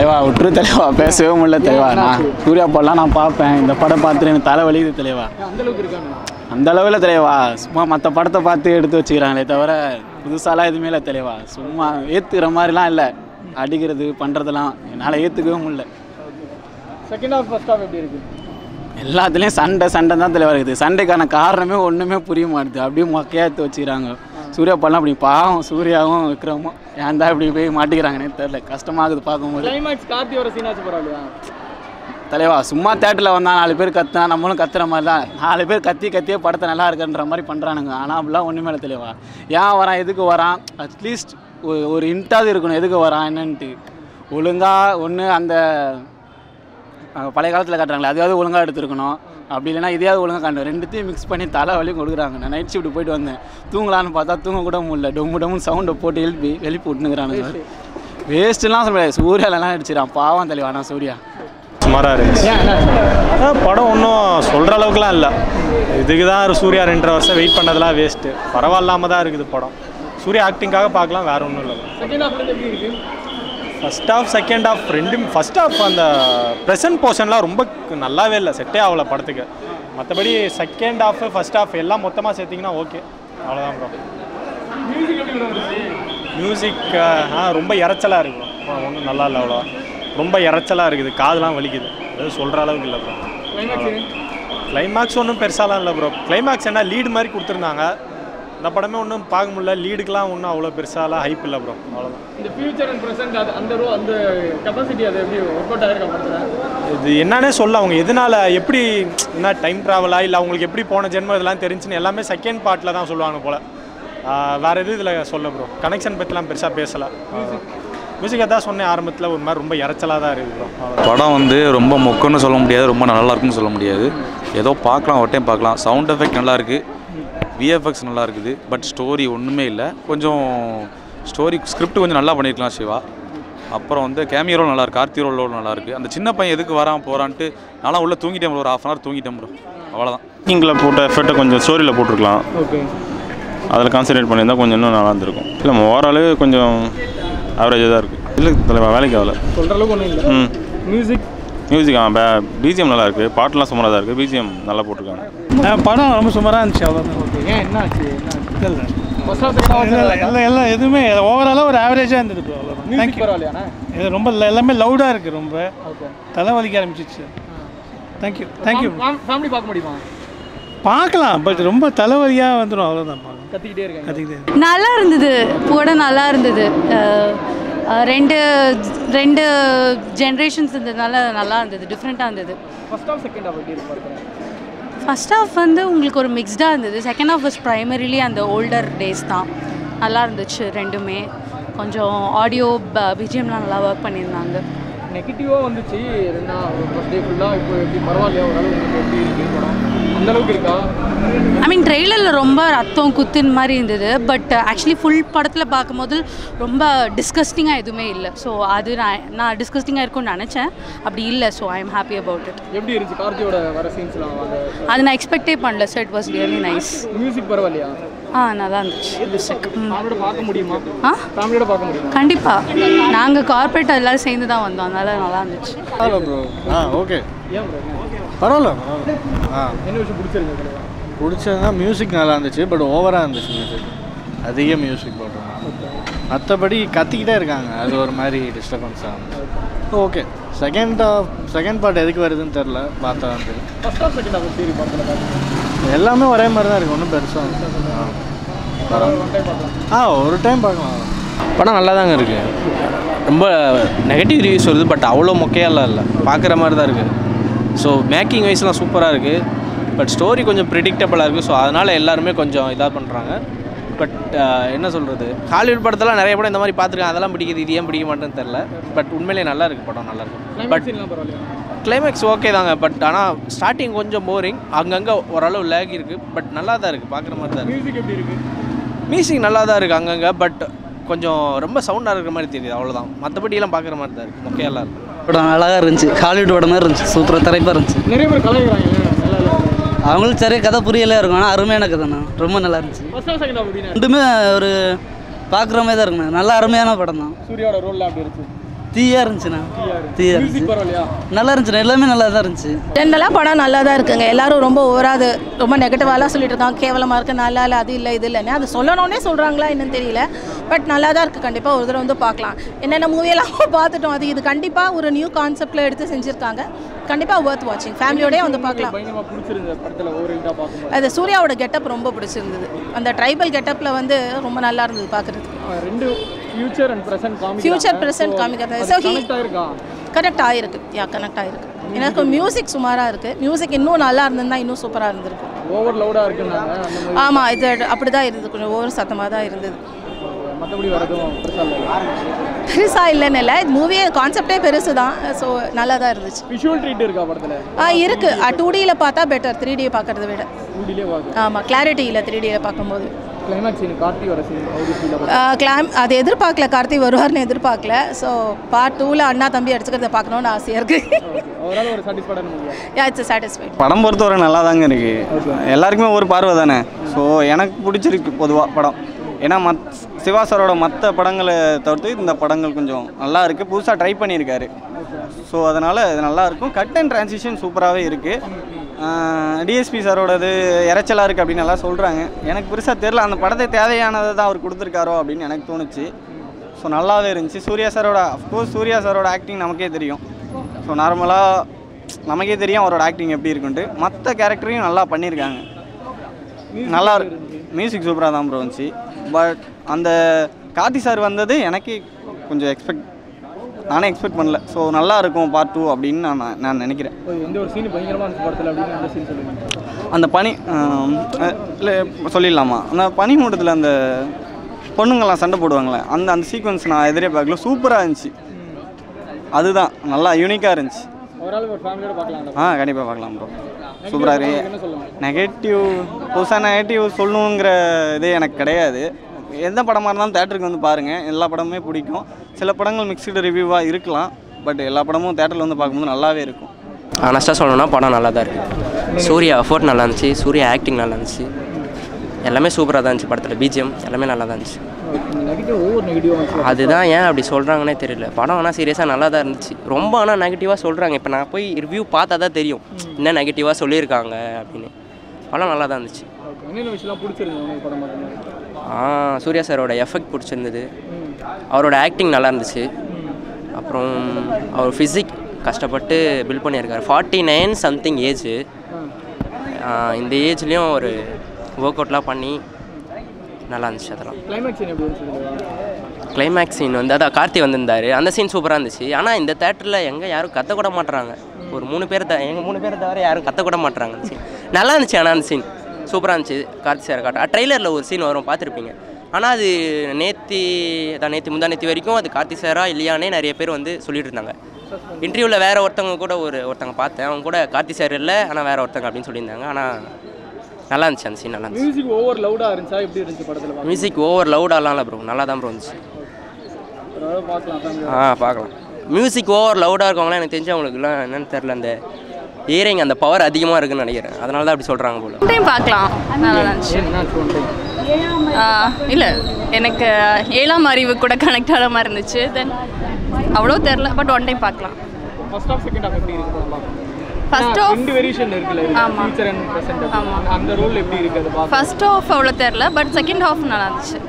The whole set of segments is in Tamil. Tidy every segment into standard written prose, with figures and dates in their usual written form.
தலைவா விட்டுரு தலைவா, பேசவே முடியல தலைவா. நான் சூர்யா படம்லாம் நான் பார்ப்பேன், இந்த படம் பார்த்துட்டு எனக்கு தலை வலிக்குது தலைவா. அந்த அளவில் தலைவா, சும்மா மற்ற படத்தை பார்த்து எடுத்து வச்சுக்கிறாங்களே தவிர புதுசாலாம் எதுவுமே இல்லை தலைவா. சும்மா ஏற்றுக்கிற மாதிரிலாம் இல்லை, அடிக்கிறது பண்ணுறதெல்லாம் என்னால் ஏற்றுக்கவே முடியல. செகண்ட் ஹாஃப் ஃபர்ஸ்ட் ஹாஃப் எப்படி இருக்குது? எல்லாத்துலேயும் சண்டை தான் தலைவா இருக்குது. சண்டைக்கான காரணமே ஒன்றுமே புரிய மாட்டுது, அப்படியே மொக்கையாக எடுத்து வச்சுக்கிறாங்க. சூர்யா படம்லாம் அப்படி பாவம், சூர்யாவும் விக்ரமும் ஏன் தான் இப்படி போய் மாட்டிக்கிறாங்கன்னே தெரில, கஷ்டமாகுது பார்க்கும்போது. கிளைமேக்ஸ் கார்த்தியோட சீனாச்சு பரவாயில்லையா தலைவா? சும்மா தேட்டரில் வந்தால் 4 பேர் கத்துனா நம்மளும் கத்துற மாதிரி தான், 4 பேர் கத்தியே படத்தை நல்லா இருக்குன்ற மாதிரி பண்ணுறானுங்க. ஆனால் அப்படிலாம் ஒன்றுமே இல்லை தலைவா. ஏன் வரான், எதுக்கு வரான், அட்லீஸ்ட் ஒரு இன்ட்டாவது இருக்கணும் எதுக்கு வரான் என்னன்ட்டு. ஒழுங்காக ஒன்று அந்த பழைய காலத்தில் காட்டுறாங்களே அதையாவது ஒழுங்காக எடுத்துருக்கணும், அப்படி இல்லைனா இதையாவது ஒழுங்காக காட்டணும். ரெண்டுத்தையும் மிக்ஸ் பண்ணி தலை வலியும் கொடுக்குறாங்க. நான் நைட் ஷிஃப்ட் போயிட்டு வந்தேன், தூங்கலான்னு பார்த்தா தூங்க கூட முடியல. டொம்முன்னு சவுண்டை போட்டு எழுப்பி விட்டுனுங்கிறானுங்க. வேஸ்ட்டுலாம் சொல்ல முடியாது, சூர்யாலெல்லாம் அடிச்சிடான் பாவம் தலைவா. நான் சூர்யா சுமாராக இருந்துச்சு படம், ஒன்றும் சொல்கிற அளவுக்குலாம் இல்லை. இதுக்கு தான் சூர்யா 2.5 வருஷம் வெயிட் பண்ணதெல்லாம் வேஸ்ட்டு. பரவாயில்லாமல் தான் இருக்குது படம். சூர்யா ஆக்டிங்காக பார்க்கலாம், வேறு ஒன்றும் இல்லை. ஃபஸ்ட் ஹாஃப் செகண்ட் ஹாஃப் ரெண்டும், ஃபஸ்ட் ஹாஃப் அந்த ப்ரெசன்ட் போர்ஷன்லாம் ரொம்ப நல்லாவே இல்லை, செட்டே ஆகலை படத்துக்கு. மற்றபடி செகண்ட் ஹாஃப் ஃபஸ்ட் ஹாஃப் எல்லாம் மொத்தமாக சேர்த்திங்கன்னா ஓகே, அவ்வளோதான் ப்ரோ. மியூசிக் ரொம்ப இறைச்சலாக இருக்கும், ஒன்றும் நல்லா இல்லை அவ்வளோ. ரொம்ப இறைச்சலாக இருக்குது, காதுலாம் வலிக்குது, அது சொல்கிற அளவுக்கு இல்லை ப்ரோ. கிளைமேக்ஸ் ஒன்றும் பெருசாலாம் இல்லை ப்ரோ. கிளைமேக்ஸ் என்ன லீடு மாதிரி கொடுத்துருந்தாங்க, இந்த படமே ஒன்றும் பார்க்க முடியல. லீடுக்கெலாம் ஒன்றும் அவ்வளோ பெருசாலாம் ஹைப் இல்லை ப்ரோ, அவ்வளோதான். இந்த ஃபியூச்சர் அண்ட் ப்ரெசென்ட் அந்த கெப்பாசிட்டி அது எப்படி ஒர்க் அவுட் ஆகிருக்க படத்தில்? இது என்னன்னே சொல்ல, அவங்க எதனால் எப்படி என்ன டைம் ட்ராவலாக இல்லை அவங்களுக்கு எப்படி போன ஜென்மம் இதெல்லாம் தெரிஞ்சுன்னு எல்லாமே செகண்ட் பார்ட்டில் தான் சொல்லுவாங்க போல். வேறு எதுவும் இதில் சொல்ல ப்ரோ. கனெக்ஷன் பற்றிலாம் பெருசாக பேசலை. மியூசிக்காக தான் சொன்னேன் ஆரம்பத்தில், ஒரு மாதிரி ரொம்ப இறைச்சலாக தான் இருக்குது ப்ரோ. படம் வந்து ரொம்ப மொக்கன்னு சொல்ல முடியாது, ரொம்ப நல்லா இருக்குன்னு சொல்ல முடியாது. ஏதோ பார்க்கலாம், ஒரு டைம் பார்க்கலாம். சவுண்ட் எஃபெக்ட் நல்லாயிருக்கு, விஎஃப்எக்ஸ் நல்லா இருக்குது. பட் ஸ்டோரி ஒன்றுமே இல்லை. கொஞ்சம் ஸ்கிரிப்ட் கொஞ்சம் நல்லா பண்ணியிருக்கலாம் சிவா. அப்புறம் வந்து கேமியோ ரோல் நல்லாயிருக்கு, கார்த்தி ரோல் நல்லாயிருக்கு. அந்த சின்ன பையன் எதுக்கு வரான் போகிறான்ட்டு நான்லாம் உள்ளே தூங்கிட்டேன் ப்ரோ, ஒரு 1/2 hour தூங்கிட்டேன் ப்ரோ, அவ்வளோதான். நீங்களில் போட்ட எஃபெக்ட்டை கொஞ்சம் ஸ்டோரியில் போட்டிருக்கலாம், ஓகே. அதில் கான்சன்ட்ரேட் பண்ணியிருந்தால் கொஞ்சம் இன்னும் நல்லா இருந்திருக்கும். இல்லை ஓவரால் கொஞ்சம் ஆவரேஜாக தான் இருக்குது. இல்லை தலைவா வேலைக்கு ஆகலை சொல்கிற அளவுக்கு ஒன்றும் இல்லை. மியூசிக் பிஜிஎம் நல்லா இருக்குது, பாட்டெலாம் சுமாராக தான் இருக்குது, பிஜிஎம் நல்லா போட்டிருக்காங்க. படம் ரொம்ப சுமாராக இருந்துச்சு, அவ்வளோதான். ஓகே. ஏன் என்ன ஆச்சு? எல்லாம் எதுவுமே ஓவராலாக ஒரு ஆவரேஜாக இருந்தது ப்ரோ, அவ்வளோதான். மியூசிக் பரவாயில்லையா? இது ரொம்ப எல்லாமே லவுடாக இருக்குது, ரொம்ப தலைவலிக்க ஆரம்பிச்சிச்சு. தேங்க்யூ. ஃபேமிலி பார்க்க முடியுமா? பார்க்கலாம், பட் ரொம்ப தலைவலியாக வந்துடும், அவ்வளோதான். கத்திக்கிட்டே இருக்கேன். நல்லா இருந்தது படம், நல்லா இருந்தது. ரெண்டு ஜென்ரேஷன்ஸ் இருந்ததுனால நல்லா இருந்தது, டிஃப்ரெண்ட்டாக இருந்தது. ஃபர்ஸ்ட் ஹாஃப் செகண்ட் ஹாஃப் எப்படி இருக்கு? ஃபர்ஸ்ட் ஹாஃப் வந்து உங்களுக்கு ஒரு மிக்ஸ்டாக இருந்தது. செகண்ட் ஹாஃப் வாஸ் ப்ரைமரிலி அந்த ஓல்டர் டேஸ் தான், நல்லா இருந்துச்சு ரெண்டுமே. கொஞ்சம் ஆடியோ பிஜிஎம்லாம் நல்லா ஒர்க் பண்ணியிருந்தாங்க. நெகட்டிவாக வந்துச்சு ஃபர்ஸ்ட் டே ஃபுல்லாக. இப்போ எப்படி பரவாயில்லையா? ஓரளவு உங்களுக்கு எப்படி இருக்குது படம்? அந்தளவுக்கு இருக்கா? ஐ மீன் ட்ரெய்லரில் ரொம்ப ரத்தம் குத்துன்னு மாதிரி இருந்தது, பட் ஆக்சுவலி ஃபுல் படத்தில் பார்க்கும்போது ரொம்ப டிஸ்கஸ்டிங்காக எதுவுமே இல்லை. ஸோ அது நான் டிஸ்கஸ்டிங்காக இருக்கும்னு நினச்சேன், அப்படி இல்லை. So I am happy about it. எப்படி இருந்துச்சு கார்த்தியோட வர சீன்ஸ்லாம்? அது நான் எக்ஸ்பெக்டே பண்ணல. So it was really nice. Music பரவாயில்லையா? நல்லா இருந்துச்சு மியூசிக். ஃபேமிலியோட பார்க்க முடியுமா? ஃபேமிலியோட பார்க்க முடியுமா? கண்டிப்பாக. நாங்கள் கார்பரேட் எல்லோரும் சேர்ந்து தான் வந்தோம், அதனால நல்லா இருந்துச்சு. ஓகே. ஏன் ப்ரோ? பரவாயில்ல. என்ன விஷயம் பிடிச்சிருக்கு? பிடிச்சதுன்னா மியூசிக் நல்லா இருந்துச்சு, பட் ஓவராக இருந்துச்சு மியூசிக். அதிக மியூசிக் போட்டிருந்தாங்க. மற்றபடி கத்திக்கிட்டே இருக்காங்க, அது ஒரு மாதிரி டிஸ்டர்பன்ஸ் ஆகும். ஓகே. செகண்ட் பார்ட் எதுக்கு வருதுன்னு தெரில, பார்த்தா தான் தெரியும். ஃபர்ஸ்ட் ஹாஃப் செகண்ட் ஹாஃப் சீரி பார்க்கலாம். எல்லாமே ஒரே மாதிரி தான் இருக்குது, ஒன்றும் பெருசாக. ஒரு டைம் பார்க்கலாம். படம் நல்லா தாங்க இருக்குது. ரொம்ப நெகட்டிவ் ரிவ்யூஸ் வருது, பட் அவ்வளோ மொக்கையெல்லாம் இல்லை, பார்க்குற மாதிரி தான் இருக்குது. ஸோ மேக்கிங் வைஸ்லாம் சூப்பராக இருக்குது, பட் ஸ்டோரி கொஞ்சம் ப்ரிடிக்டபிளாக இருக்குது. ஸோ அதனால் எல்லாருமே கொஞ்சம் இதாக பண்ணுறாங்க. பட் என்ன சொல்கிறது, ஹாலிவுட் படத்தெல்லாம் நிறைய படம் இந்த மாதிரி பார்த்துருக்கேன், அதெல்லாம் பிடிக்குது, இது ஏன் பிடிக்க மாட்டேன்னு தெரில. பட் உண்மையிலே நல்லா இருக்குது படம், நல்லாயிருக்கு. பட் கிளைமேக்ஸ் ஓகே தாங்க, பட் ஆனால் ஸ்டார்டிங் கொஞ்சம் போரிங், அங்கங்கே ஓரளவு லேக் இருக்குது. பட் நல்லா தான் இருக்குது, பார்க்குற மாதிரி தான் இருக்குது. மியூசிக் எப்படி இருக்குது? மியூசிக் நல்லா தான் இருக்குது அங்கங்கே, பட் கொஞ்சம் ரொம்ப சவுண்டாக இருக்கிற மாதிரி தெரியுது, அவ்வளோதான். மற்றபடியெல்லாம் பார்க்குற மாதிரி தான் இருக்குது, மொக்கையெல்லாம் இருக்குது. படம் நல்லா இருந்துச்சு, ஹாலிவுட் படம் மாதிரி இருந்துச்சு, சூப்பராக திரைப்பாக இருந்துச்சு. நிறைய பேர் கலாய்க்கிறாங்க, நல்லா அவங்களுக்கு சரியாக கதை புரியலையா இருக்கும், ஆனால் அருமையான கதைண்ணா, ரொம்ப நல்லா இருந்துச்சு. ரெண்டுமே ஒரு பார்க்குற மாதிரி தான் இருக்குண்ணா, நல்லா அருமையான படம் தான். சூர்யாவோட ரோல் அப்படி இருந்துச்சு. தீயாக இருந்துச்சுண்ணா. தீயாக இருந்துச்சு. பரவாயில்லையா? நல்லா இருந்துச்சுண்ணா. எல்லாமே நல்லா தான் இருந்துச்சு. ஜென்ரலாக படம் நல்லா தான் இருக்குங்க. எல்லாரும் ரொம்ப ஓவராது ரொம்ப நெகட்டிவாலாம் சொல்லிட்டு இருக்காங்க. கேவலமாக இருக்குது, நல்லா இல்லை, அது இல்லை, இது இல்லைன்னு. அது சொல்லணுன்னே சொல்கிறாங்களா என்னன்னு தெரியல. பட் நல்லா தான் இருக்குது. கண்டிப்பாக ஒரு தடவை வந்து பார்க்கலாம். என்னென்ன மூவியெல்லாம் பார்த்துட்டோம். அது இது கண்டிப்பாக ஒரு நியூ கான்செப்டில் எடுத்து செஞ்சுருக்காங்க. கண்டிப்பாக ஒர்த் வாட்சிங். ஃபேமிலியோடய வந்து பார்க்கலாம். அது சூர்யாவோட கெட்டப் ரொம்ப பிடிச்சிருந்தது. அந்த ட்ரைபல் கெட்டப்பில் வந்து ரொம்ப நல்லா இருந்தது பார்க்குறதுக்கு. ஃபியூச்சர் அண்ட் பிரசன்ட் காமிக்கிறது. ஸோ கனெக்ட் ஆகிருக்கு. கனெக்ட் ஆகிருக்கு. எனக்கு மியூசிக் சுமாராக இருக்குது. மியூசிக் இன்னும் நல்லா இருந்ததுன்னா இன்னும் சூப்பராக இருந்திருக்கும். ஓவர் லவுடாக இருக்குன்னாங்க. ஆமாம், இது அப்படி தான் இருந்தது. கொஞ்சம் ஓவர் சத்தமாக தான் இருந்தது. மற்றபடி வரதும் பெருசாக இல்லைன்னு இல்லை. மூவியே கான்செப்டே பெருசு தான். ஸோ நல்லா தான் இருந்துச்சு. விஷுவல் ட்ரீட் இருக்கா படத்தில்? இருக்குது. 2Dயில் பார்த்தா பெட்டர் 3D பார்க்குறத விட. 2Dலே பார்க்க. ஆமாம், கிளாரிட்டி இல்லை 3Dயில் பார்க்கும்போது. கிளைமேக்ஸ் சீன் கார்த்தி வர சீன் அது எதிர்பார்க்கல. கார்த்தி வருவார்னு எதிர்பார்க்கல. ஸோ பார்ட் 2ல் அண்ணா தம்பி அடிச்சுக்கிறத பார்க்கணுன்னு ஆசையாக இருக்குது. ஒரு சாட்டிஸ்ஃபைடான மூவி. It's satisfied. படம் பொறுத்தவரை நல்லா தாங்க இருக்குது. எல்லாருக்குமே ஒரு பார்வை தானே. ஸோ எனக்கு பிடிச்சிருக்கு பொதுவாக படம். ஏன்னா சிவா சாரோட மற்ற படங்களை தவிர்த்து இந்த படங்கள் கொஞ்சம் நல்லா இருக்குது. புதுசாக ட்ரை பண்ணியிருக்காரு. ஸோ அதனால் இது நல்லாயிருக்கும். கட் அண்ட் ட்ரான்சிஷன் சூப்பராகவே இருக்குது. டிஎஸ்பி சாரோடது இறைச்சலாக இருக்குது அப்படின்னு நல்லா சொல்கிறாங்க. எனக்கு பெருசாக தெரில. அந்த படத்தை தேவையானதை தான் அவர் கொடுத்துருக்காரோ அப்படின்னு எனக்கு தோணுச்சு. ஸோ நல்லாவே இருந்துச்சு. அஃப்கோர்ஸ் சூர்யா சாரோட ஆக்டிங் நமக்கே தெரியும். ஸோ நார்மலாக நமக்கே தெரியும் அவரோட ஆக்டிங் எப்படி இருக்குன்ட்டு. மற்ற கேரக்டரையும் நல்லா பண்ணியிருக்காங்க. நல்லா மியூசிக் சூப்பராக தான் ப்ரோ இருந்துச்சு. பட் அந்த கார்த்தி சார் வந்தது எனக்கு கொஞ்சம் நானே எக்ஸ்பெக்ட் பண்ணல. ஸோ நல்லா இருக்கும் பார்ட் 2 அப்படின்னு நான் நினைக்கிறேன். அந்த பனி இல்லை சொல்லிடலாமா? அந்த பனிமூட்டத்தில் அந்த பொண்ணுங்கள்லாம் சண்டை போடுவாங்களே, அந்த சீக்வன்ஸ் நான் எதிரே பார்க்கல. சூப்பராக இருந்துச்சு. அதுதான் நல்லா யூனிக்காக இருந்துச்சு. கண்டிப்பாக பார்க்கலாம் ப்ரோ. சூப்பராக இருக்கு. புதுசாக நெகட்டிவ் சொல்லணுங்கிற இதே எனக்கு கிடையாது. எந்த படமாக இருந்தாலும் தேட்டருக்கு வந்து பாருங்கள். எல்லா படமுமே பிடிக்கும். சில படங்கள் மிக்ஸ்டு ரிவ்யூவாக இருக்கலாம். பட் எல்லா படமும் தேட்டரில் வந்து பார்க்கும்போது நல்லாவே இருக்கும். ஆனஸ்ட்டாக சொல்லணும்னா படம் நல்லா தான் இருக்குது. சூர்யா எஃபோர்ட் நல்லா இருந்துச்சு. சூர்யா ஆக்டிங் நல்லா இருந்துச்சு. எல்லாமே சூப்பராக தான் இருந்துச்சு. படத்தில் பிஜிஎம் எல்லாமே நல்லா தான் இருந்துச்சு. அதுதான் ஏன் அப்படி சொல்கிறாங்கன்னே தெரியல. படம் ஆனால் சீரியஸாக நல்லா தான் இருந்துச்சு. ரொம்ப ஆனால் நெகட்டிவாக சொல்கிறாங்க. இப்போ நான் போய் ரிவ்யூ பார்த்தா தான் தெரியும் என்ன நெகட்டிவாக சொல்லியிருக்காங்க அப்படின்னு. படம் நல்லா தான் இருந்துச்சு. சூர்யா சாரோட எஃபெக்ட் பிடிச்சிருந்தது. அவரோட ஆக்டிங் நல்லா இருந்துச்சு. அப்புறம் அவர் ஃபிசிக் கஷ்டப்பட்டு பில்ட் பண்ணியிருக்காரு. 49 சம்திங் ஏஜ். இந்த ஏஜ்லேயும் ஒரு ஒர்க் அவுட்லாம் பண்ணி நல்லா இருந்துச்சு. அதெல்லாம் கிளைமேக்ஸ் சீன் வந்து அதான் கார்த்தி வந்திருந்தார். அந்த சீன் சூப்பராக இருந்துச்சு. ஆனால் இந்த தேட்டரில் யாரும் கத்தக்கூட மாட்டுறாங்க. ஒரு 3 பேர் எங்கள் 3 பேர் தவிர யாரும் கத்தக்கூட மாட்டுறாங்க. அந்த சீன் நல்லா இருந்துச்சு. ஆனால் அந்த சீன் சூப்பராக இருந்துச்சு. கார்த்தி சார் ட்ரெய்லரில் ஒரு சீன் வரும் பார்த்துருப்பீங்க. ஆனால் அது நேற்று முந்தாநேற்று வரைக்கும் அது கார்த்தி சாரா இல்லையானே நிறைய பேர் வந்து சொல்லிட்டு இருந்தாங்க. இன்டர்வியூவில் வேறு ஒருத்தவங்க கூட ஒருத்தவங்க பார்த்தேன். அவங்க கூட கார்த்தி சார் இல்லை ஆனால் வேறு ஒருத்தவங்க அப்படின்னு சொல்லியிருந்தாங்க. ஆனால் நல்லா இருந்துச்சு. அந்த சீன் நல்லா இருந்துச்சு. மியூசிக் ஓவர் லவுடாக இருந்துச்சா? எப்படி இருந்துச்சு படத்தில்? மியூசிக் ஓவர் லவுடாலாம் இல்லை ப்ரோ. நல்லா தான் ப்ரோ இருந்துச்சு. பார்க்கலாம். மியூசிக் ஓவர் லவுடாக இருக்கவங்களாம் எனக்கு தெரிஞ்சு அவங்களுக்குலாம் என்னென்னு தெரில. அந்த இயரிங் அந்த பவர் அதிகமாக இருக்குன்னு நினைக்கிறேன். அதனால தான் அப்படி சொல்கிறாங்க போல. டைம் பார்க்கலாம். நல்லா இருந்துச்சு. இல்லை எனக்கு 7ஆம் அறிவு கூட கனெக்ட் ஆகிற மாதிரி இருந்துச்சு. தென் அவ்வளோ தெரில. பட் ஒன் டைம் பார்க்கலாம். ஃபர்ஸ்ட் ஆஃப் செகண்ட் ஆஃப் எப்படி இருக்கு? ஃபர்ஸ்ட் ஆஃப் ரெண்டு வேரியேஷன் இருக்குல்ல. ஆமாம். Future and present. அந்த ரோல் எப்படி இருக்கு அது பார்க்க? ஃபர்ஸ்ட் ஆஃப் அவ்வளோ தெரில. பட் செகண்ட் ஆஃப் நல்லா இருந்துச்சு.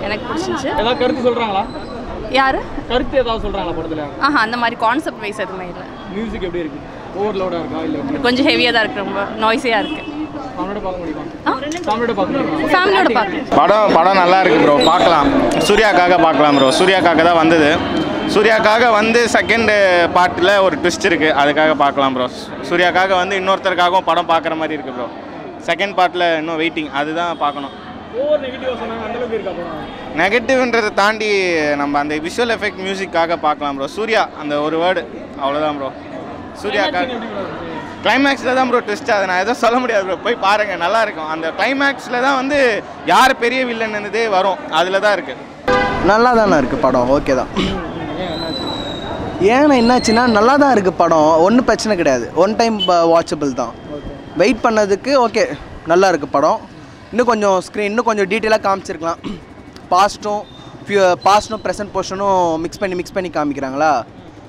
எனக்கு பிடிச்சிருந்துச்சு. ஏதாவது கருத்து சொல்கிறாங்களா? யார் கருத்து ஏதாவது சொல்கிறாங்களா படத்தில்? அந்த மாதிரி கான்செப்ட் வைஸ் எதுவுமே இல்லை. மியூசிக் எப்படி இருக்கு? ஓவர் லவுடாக இருக்கா இல்லை கொஞ்சம் ஹெவியாக தான் இருக்குது. ரொம்ப நாய்ஸியாக இருக்குது. படம் நல்லா இருக்கு ப்ரோ. பார்க்கலாம். சூர்யாக்காக பார்க்கலாம் ப்ரோ. சூர்யாக்காக தான் வந்தது. சூர்யாக்காக வந்து செகண்ட் பார்ட்டில் ஒரு ட்விஸ்ட் இருக்குது. அதுக்காக பார்க்கலாம் ப்ரோ. சூர்யாக்காக வந்து இன்னொருத்தருக்காகவும் படம் பார்க்குற மாதிரி இருக்குது ப்ரோ. செகண்ட் பார்ட்டில் இன்னும் வெயிட்டிங். அதுதான் பார்க்கணும். நெகட்டிவ்ன்றதை தாண்டி நம்ம அந்த விஷுவல் எஃபெக்ட் மியூசிக்காக பார்க்கலாம் ப்ரோ. சூர்யா அந்த ஒரு வேர்டு அவ்வளோதான் ப்ரோ. சூர்யாக்காக கிளைமேக்ஸில் தான் ப்ரோ ட்விஸ்ட். அதை நான் எதுவும் சொல்ல முடியாது ப்ரோ. போய் பாருங்கள், நல்லாயிருக்கும். அந்த கிளைமேக்ஸில் தான் வந்து யார் பெரிய வில்லன்னதே வரும். அதில் தான் இருக்குது. நல்லா தானே இருக்குது படம். ஓகே தான். ஏன்னா என்னாச்சுன்னா நல்லா தான் இருக்குது படம். ஒன்றும் பிரச்சனை கிடையாது. ஒன் டைம் வாட்சபிள் தான். வெயிட் பண்ணதுக்கு ஓகே நல்லா இருக்குது படம். இன்னும் கொஞ்சம் ஸ்க்ரீன் இன்னும் கொஞ்சம் டீட்டெயிலாக காமிச்சிருக்கலாம். பாஸ்ட்டும் பாஸ்ட்டும் ப்ரெசன்ட் போர்ஷனும் மிக்ஸ் பண்ணி காமிக்கிறாங்களா,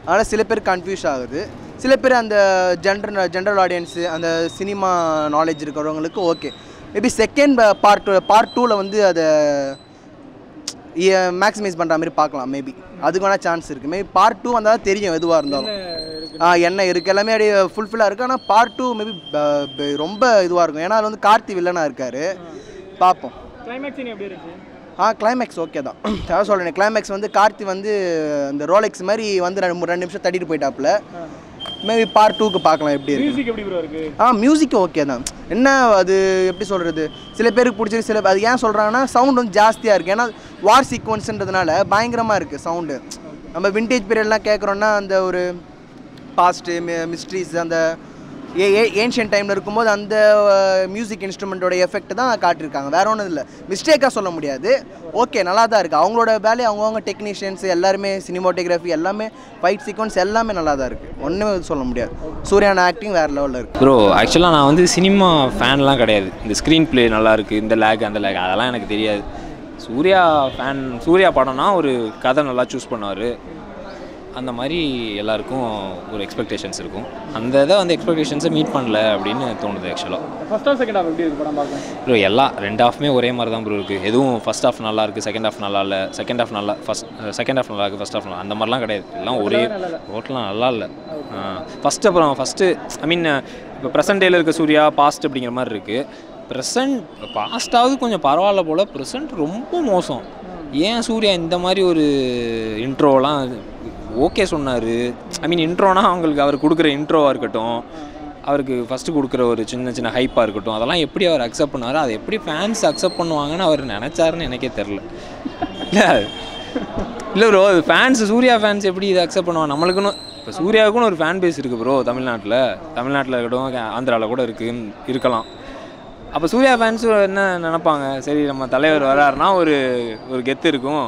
அதனால் சில பேர் கன்ஃபியூஸ் ஆகுது. சில பேர் அந்த ஜென்ரல் ஆடியன்ஸு அந்த சினிமா நாலேஜ் இருக்கிறவங்களுக்கு ஓகே. மேபி செகண்ட் பார்ட் 2ல் வந்து அதை மேக்ஸிமைஸ் பண்ணுற மாதிரி பார்க்கலாம். மேபி அதுக்கு வேணால் சான்ஸ் இருக்குது. மேபி பார்ட் 2 வந்தால் தெரியும் எதுவாக இருந்தாலும். என்ன இருக்குது எல்லாமே அப்படியே ஃபுல்ஃபில்லாக இருக்குது. ஆனால் பார்ட் 2 மேபி ரொம்ப இதுவாக இருக்கும். ஏன்னா அது வந்து கார்த்தி வில்லனாக இருக்கார். பார்ப்போம். கிளைமேக்ஸ் ஓகே தான். அதான் சொல்கிறேன், கிளைமேக்ஸ் வந்து கார்த்தி வந்து இந்த ரோலெக்ஸ் மாதிரி வந்து 2 நிமிஷம் தட்டிட்டு போயிட்டாப்புல. மேபி பார்ட் 2க்கு பார்க்கலாம் எப்படி இருக்கு. மியூசிக் ஓகே தான். என்ன அது எப்படி சொல்கிறது, சில பேருக்கு பிடிச்சிருக்கு. சில அது ஏன் சொல்கிறாங்கன்னா சவுண்ட் வந்து ஜாஸ்தியாக இருக்குது. ஏன்னா வார் சீக்வன்ஸுன்றதுனால பயங்கரமாக இருக்குது சவுண்டு. நம்ம விண்டேஜ் பீரியட்லாம் கேட்குறோன்னா அந்த ஒரு பாஸ்ட்டு மிஸ்ட்ரிஸ் அந்த ஏன்ஷியன்ட் டைமில் இருக்கும்போது அந்த மியூசிக் இன்ஸ்ட்ருமெண்ட்டோட எஃபெக்ட் தான் காட்டியிருக்காங்க. வேறு ஒன்றும் இல்லை, மிஸ்டேக்காக சொல்ல முடியாது. ஓகே, நல்லா தான் இருக்குது. அவங்களோட வேலையை அவங்கவுங்க டெக்னீஷியன்ஸ் எல்லாருமே, சினிமாட்டோகிராஃபி எல்லாமே, ஃபைட் சீக்வன்ஸ் எல்லாமே நல்லா தான் இருக்குது. ஒன்றுமே சொல்ல முடியாது. சூர்யான ஆக்டிங் வேறு லெவலில் இருக்குது. ப்ரோ ஆக்சுவலாக நான் வந்து சினிமா ஃபேன்லாம் கிடையாது. இந்த ஸ்க்ரீன் ப்ளே நல்லாயிருக்கு, இந்த லேக் அந்த லேக் அதெல்லாம் எனக்கு தெரியாது. சூர்யா படம்னா ஒரு கதை நல்லா சூஸ் பண்ணுவார். அந்த மாதிரி எல்லாருக்கும் ஒரு எக்ஸ்பெக்டேஷன்ஸ் இருக்கும். அந்த இதை வந்து எக்ஸ்பெக்டேஷன்ஸை மீட் பண்ணல அப்படின்னு தோணுது ஆக்சுவலாக. ஃபர்ஸ்ட் ஹாஃப் செகண்ட் ஹாஃப் எப்படி இருக்கு படம் பார்க்க? ப்ரோ எல்லாம் 2 ஹாஃப்மே ஒரே மாதிரி தான் ப்ரோ இருக்குது. எதுவும் ஃபர்ஸ்ட் ஹாஃப் நல்லா இருக்குது, செகண்ட் ஹாஃப் நல்லா இல்லை, செகண்ட் ஹாஃப் நல்லா செகண்ட் ஹாஃப் நல்லா இருக்குது, ஃபர்ஸ்ட் ஹாஃப் நல்லா, அந்த மாதிரிலாம் கிடையாது. எல்லாம் ஒரே டோட்டலாக நல்லா இல்லை. ஃபஸ்ட்டு ஐ மீன் இப்போ ப்ரெசன்ட் டேயில் இருக்க சூர்யா பாஸ்ட் அப்படிங்கிற மாதிரி இருக்குது. பாஸ்ட்டாவது கொஞ்சம் பரவாயில்ல போல், ப்ரெசன்ட் ரொம்ப மோசம். ஏன் சூர்யா இந்த மாதிரி ஒரு இன்ட்ரோலாம் ஓகே சொன்னார். ஐ மீன் இன்ட்ரோனா அவங்களுக்கு அவர் கொடுக்குற இன்ட்ரோவாக இருக்கட்டும், அவருக்கு ஃபஸ்ட்டு கொடுக்குற ஒரு சின்ன ஹைப்பாக இருக்கட்டும், அதெல்லாம் எப்படி அவர் அக்செப்ட் பண்ணார், அதை எப்படி ஃபேன்ஸ் அக்செப்ட் பண்ணுவாங்கன்னு அவர் நினச்சாருன்னு எனக்கே தெரில. இல்லை ப்ரோ, அது சூர்யா ஃபேன்ஸ் எப்படி இதை அக்செப்ட் பண்ணுவாங்க? நம்மளுக்குன்னு இப்போ சூர்யாவுக்குன்னு ஒரு ஃபேன் பேஸ் இருக்குது ப்ரோ. தமிழ்நாட்டில் இருக்கட்டும், ஆந்திராவில் கூட இருக்கலாம். அப்போ சூர்யா ஃபேன்ஸு என்ன நினைப்பாங்க, சரி நம்ம தலைவர் வராருன்னா ஒரு கெத்து இருக்கும்,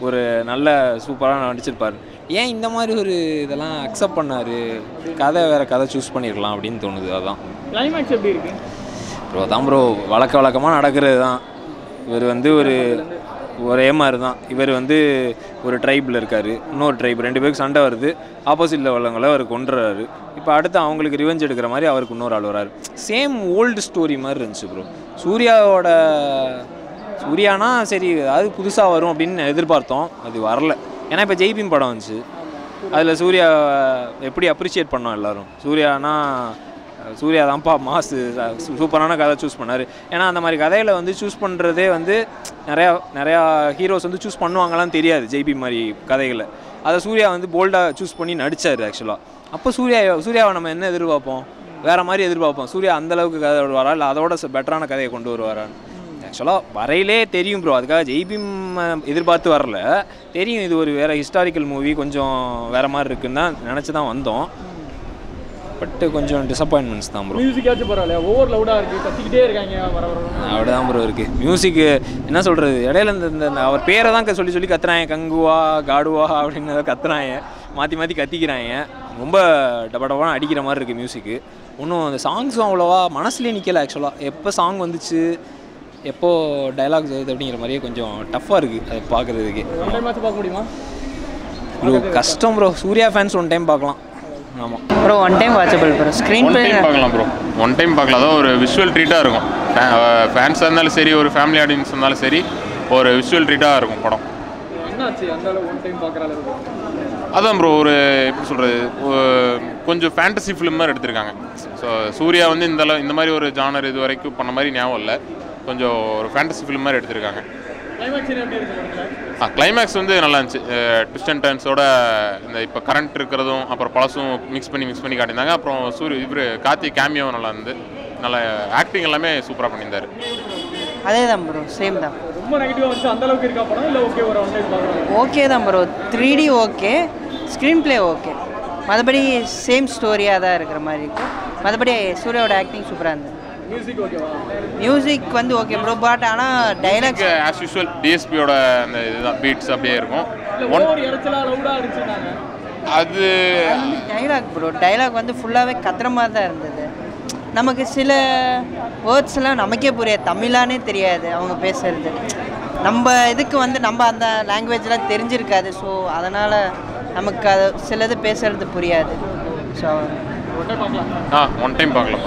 ஒரு நல்ல சூப்பராக நடிச்சிருப்பார், ஏன் இந்த மாதிரி ஒரு இதெல்லாம் அக்செப்ட் பண்ணார், வேறு கதை சூஸ் பண்ணியிருக்கலாம் அப்படின்னு தோணுது. அதுதான். கிளைமேக்ஸ் எப்படி இருக்கு ப்ரோ? அதான் ப்ரோ வழக்கமாக நடக்கிறது தான். இவர் வந்து ஒரே மாதிரி தான். இவர் வந்து ஒரு ட்ரைபில் இருக்கார், இன்னொரு ட்ரைப், 2 பேருக்கு சண்டை வருது, ஆப்போசிட்டில் உள்ளவங்களை அவர் கொண்டுறாரு. இப்போ அடுத்து அவங்களுக்கு ரிவெஞ்ச் எடுக்கிற மாதிரி அவருக்கு இன்னொரு ஆள் வராரு. சேம் ஓல்டு ஸ்டோரி மாதிரி இருந்துச்சு ப்ரோ. சூர்யானா சரி அது புதுசாக வரும் அப்படின்னு எதிர்பார்த்தோம், அது வரல. ஏன்னா இப்போ ஜெய்பீம் படம் வந்துச்சு, அதில் சூர்யா எப்படி அப்ரிஷியேட் பண்ணோம் எல்லோரும். சூர்யா தான்ப்பா மாசு, சூப்பரான கதை சூஸ் பண்ணார். ஏன்னா அந்த மாதிரி கதையில் வந்து சூஸ் பண்ணுறதே வந்து நிறையா ஹீரோஸ் வந்து சூஸ் பண்ணுவாங்களான்னு தெரியாது ஜெய்பீம் மாதிரி கதைகளை. அதை சூர்யா வந்து போல்டாக சூஸ் பண்ணி நடித்தார் ஆக்சுவலாக. அப்போ சூர்யாவை நம்ம என்ன எதிர்பார்ப்போம், வேறு மாதிரி எதிர்பார்ப்போம். சூர்யா அந்தளவுக்கு கதை வருவாரா, இல்லை அதோட பெட்டரான கதையை கொண்டு வருவாரான்னு ஆக்சுவலாக வரையிலே தெரியும் ப்ரோ. அதுக்காக ஜெய்பீம் எதிர்பார்த்து வரல, தெரியும் இது ஒரு வேறு ஹிஸ்டாரிக்கல் மூவி, கொஞ்சம் வேறு மாதிரி இருக்குன்னு தான் நினச்சி தான் வந்தோம். பட்டு கொஞ்சம் டிசப்பாயின்மெண்ட்ஸ் தான் ப்ரோ. மியூசிக்காச்சும் பரவாயில்ல, ஓவர் லவுடாக இருக்குது, கத்திக்கிட்டே இருக்காங்க அப்படி தான் ப்ரோ இருக்குது. மியூசிக்கு என்ன சொல்கிறது, இடையில இந்த அவர் பேரை தான் சொல்லி கத்துறாங்க, கங்குவா காடுவா அப்படின்னு கத்துறாங்க, மாற்றி கத்திக்கிறாங்க. ரொம்ப டபடபான அடிக்கிற மாதிரி இருக்குது மியூசிக்கு. ஒன்றும் அந்த சாங்ஸும் அவ்வளோவா மனசுலேயே நிற்கலை ஆக்சுவலாக. எப்போ சாங் வந்துச்சு, எப்போது டைலாக்ஸ் வருது அப்படிங்கிற மாதிரியே கொஞ்சம் டஃப்பாக இருக்குது அது பார்க்குறதுக்கு. பார்க்க முடியுமா ப்ரோ? கஷ்டம் ப்ரோ. சூர்யா ஃபேன்ஸ் 1 டைம் பார்க்கலாம். ஆமாம் bro, 1 time watchable bro. Screen play பார்க்கலாம் ப்ரோ, 1 டைம் பார்க்கலாம். அதான் ஒரு விஷுவல் ட்ரீட்டாக இருக்கும். ஃபேன்ஸாக இருந்தாலும் சரி, ஒரு ஃபேமிலி ஆடியன்ஸ் இருந்தாலும் சரி, ஒரு விஷுவல் ட்ரீட்டாக இருக்கும் படம். என்னாச்சு அந்த அளவு 1 டைம் பார்க்குற அளவுக்கு? அதான் ப்ரோ, ஒரு எப்படி சொல்கிறது, கொஞ்சம் ஃபேண்டசி ஃபிலிம் மாதிரி எடுத்திருக்காங்க. ஸோ சூர்யா வந்து இந்த மாதிரி ஒரு ஜானர் இது வரைக்கும் பண்ண மாதிரி ஞாபகம் இல்லை. கொஞ்சம் ஒரு ஃபேண்டசி ஃபிலிம் மாதிரி எடுத்திருக்காங்க. கிளைமேக்ஸ் வந்து நல்லா இருந்துச்சு. ட்விஸ்ட் அண்ட் டர்ன்ஸோட இந்த இப்போ கரண்ட் இருக்கிறதும் அப்புறம் பழசும் மிக்ஸ் பண்ணி காட்டியிருந்தாங்க. அப்புறம் கார்த்தி கேமியோவும் நல்லா இருந்து, நல்லா ஆக்டிங் எல்லாமே சூப்பராக பண்ணியிருந்தார். அதே தான் ப்ரோ, சேம் தான். ரொம்ப நெகட்டிவாக வந்துச்சு அந்த அளவுக்கு இருக்கா படம், இல்லை ஓகே ஒரு 1 டைம் பார்க்கலாம்? ஓகே தான் bro. 3D okay, screen play okay, மற்றபடி சேம் ஸ்டோரியாக தான் இருக்கிற மாதிரி இருக்குது. மற்றபடி சூர்யாவோட ஆக்டிங் சூப்பராக இருந்தது. மியூசிக் ஓகேவா? மியூசிக் வந்து ஓகே ப்ரோ, பட் ஆனால் டைலாக்ஸ் ஆஸ் யூஷுவல் டிஎஸ்பியோட அந்த இதுதான் பீட்ஸ் அப்படியே இருக்கும். அது டைலாக் ப்ரோ, டைலாக் வந்து ஃபுல்லாகவே கத்துற மாதிரி தான் இருந்தது. நமக்கு சில வேர்ட்ஸ்லாம் நமக்கே புரியாது, தமிழானே தெரியாது அவங்க பேசுறது. நம்ம இதுக்கு வந்து நம்ம அந்த லாங்குவேஜ்லாம் தெரிஞ்சிருக்காது. ஸோ அதனால் நமக்கு அது சிலது பேசுறது புரியாது. ஸோ ஒன் டைம் பார்க்கலாம்.